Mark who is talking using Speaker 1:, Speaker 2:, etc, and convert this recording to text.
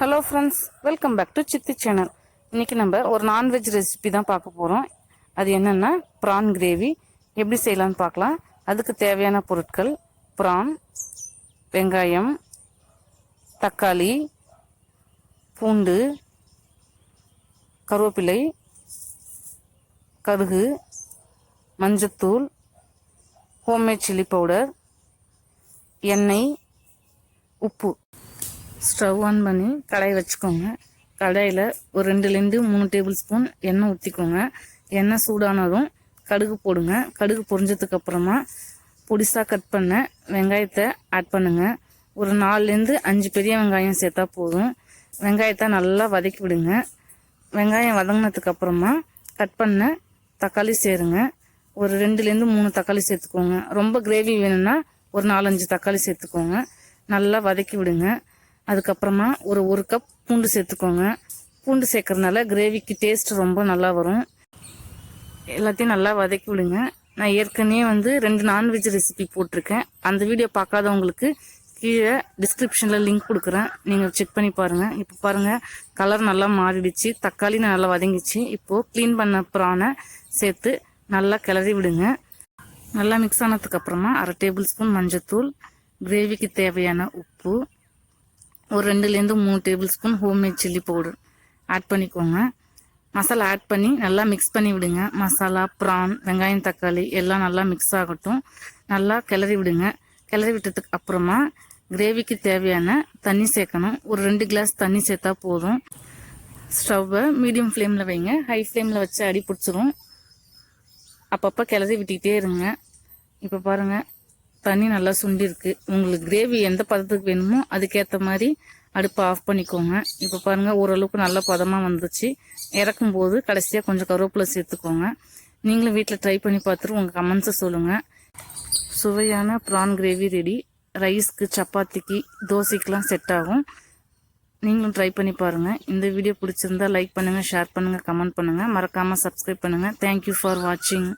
Speaker 1: Hello friends, welcome back to Chithi channel. இன்றைக்கி நம்ம ஒரு நான்வெஜ் ரெசிபி தான் பார்க்க போகிறோம். அது என்னென்னா ப்ரான் கிரேவி எப்படி செய்யலான்னு பார்க்கலாம். அதுக்கு தேவையான பொருட்கள்: ப்ரான், வெங்காயம், தக்காளி, பூண்டு, கருவேப்பிலை, கடுகு, மஞ்சத்தூள், ஹோம்மேட் சில்லி பவுடர், எண்ணெய், உப்பு. ஸ்டவ் ஆன் பண்ணி கடாய் வச்சுக்கோங்க. கடாயில் ஒரு 2லேருந்து 3 டேபிள் ஸ்பூன் எண்ணெய் ஊற்றிக்கோங்க. எண்ணெய் சூடானதும் கடுகு போடுங்க. கடுகு பொரிஞ்சதுக்கு அப்புறமா பொடிசாக கட் பண்ண வெங்காயத்தை ஆட் பண்ணுங்க. ஒரு 4லேருந்து 5 பெரிய வெங்காயம் சேர்த்தா போதும். வெங்காயத்தை நல்லா வதக்கி விடுங்க. வெங்காயம் வதங்கினதுக்கு அப்புறமா கட் பண்ண தக்காளி சேருங்க. ஒரு 2லேருந்து 3 தக்காளி சேர்த்துக்கோங்க. ரொம்ப கிரேவி வேணும்னா ஒரு 4-5 தக்காளி சேர்த்துக்கோங்க. நல்லா வதக்கி விடுங்க. அதுக்கப்புறமா ஒரு கப் பூண்டு சேர்த்துக்கோங்க. பூண்டு சேர்க்கறதுனால கிரேவிக்கு டேஸ்ட் ரொம்ப நல்லா வரும். எல்லாத்தையும் நல்லா வதக்கி விடுங்க. நான் ஏற்கனவே 2 நான்வெஜ் ரெசிபி போட்டிருக்கேன். அந்த வீடியோ பார்க்காதவங்களுக்கு கீழே டிஸ்கிரிப்ஷனில் லிங்க் கொடுக்குறேன், நீங்கள் செக் பண்ணி பாருங்கள். இப்போ பாருங்கள், கலர் நல்லா மாறிடுச்சு, தக்காளி நல்லா வதங்கிச்சு. இப்போது க்ளீன் பண்ண ப்ரானை சேர்த்து நல்லா கிளறி விடுங்க. நல்லா மிக்ஸ் ஆனதுக்கப்புறமா 1/2 டேபிள் ஸ்பூன் மஞ்சத்தூள், கிரேவிக்கு தேவையான உப்பு, ஒரு 2லேருந்து 3 tablespoon homemade chilli powder add பண்ணிக்கோங்க. மசாலா ஆட் பண்ணி நல்லா மிக்ஸ் பண்ணி விடுங்க. மசாலா, ப்ரான், வெங்காயம், தக்காளி எல்லாம் நல்லா மிக்ஸ் ஆகட்டும். நல்லா கிளறி விடுங்க. கிளறி விட்டதுக்கு அப்புறமா கிரேவிக்கு தேவையான தண்ணி சேர்க்கணும். ஒரு 2 கிளாஸ் தண்ணி சேர்த்தா போதும். ஸ்டவ்வை மீடியம் ஃப்ளேமில் வைங்க. ஹை ஃப்ளேமில் வச்சு அடி பிடிச்சிரும். அப்பப்போ கிளறி விட்டுக்கிட்டே இருங்க. இப்போ பாருங்கள், தண்ணி நல்லா சுண்டிருக்கு. உங்களுக்கு கிரேவி எந்த பதத்துக்கு வேணுமோ அதுக்கேற்ற மாதிரி அடுப்பை ஆஃப் பண்ணிக்கோங்க. இப்போ பாருங்கள், ஓரளவுக்கு நல்ல பதமாக வந்துச்சு. இறக்கும்போது கடைசியாக கொஞ்சம் கருவேப்பிலை சேர்த்துக்கோங்க. நீங்களும் வீட்டில் ட்ரை பண்ணி பார்த்துட்டு உங்கள் கமெண்ட்ஸை சொல்லுங்கள். சுவையான ப்ரான் கிரேவி ரெடி. ரைஸ்க்கு, சப்பாத்திக்கு, தோசைக்கெலாம் செட் ஆகும். நீங்களும் ட்ரை பண்ணி பாருங்கள். இந்த வீடியோ பிடிச்சிருந்தா லைக் பண்ணுங்கள், ஷேர் பண்ணுங்கள், கமெண்ட் பண்ணுங்கள். மறக்காமல் சப்ஸ்கிரைப் பண்ணுங்கள். தேங்க்யூ ஃபார் வாட்சிங்.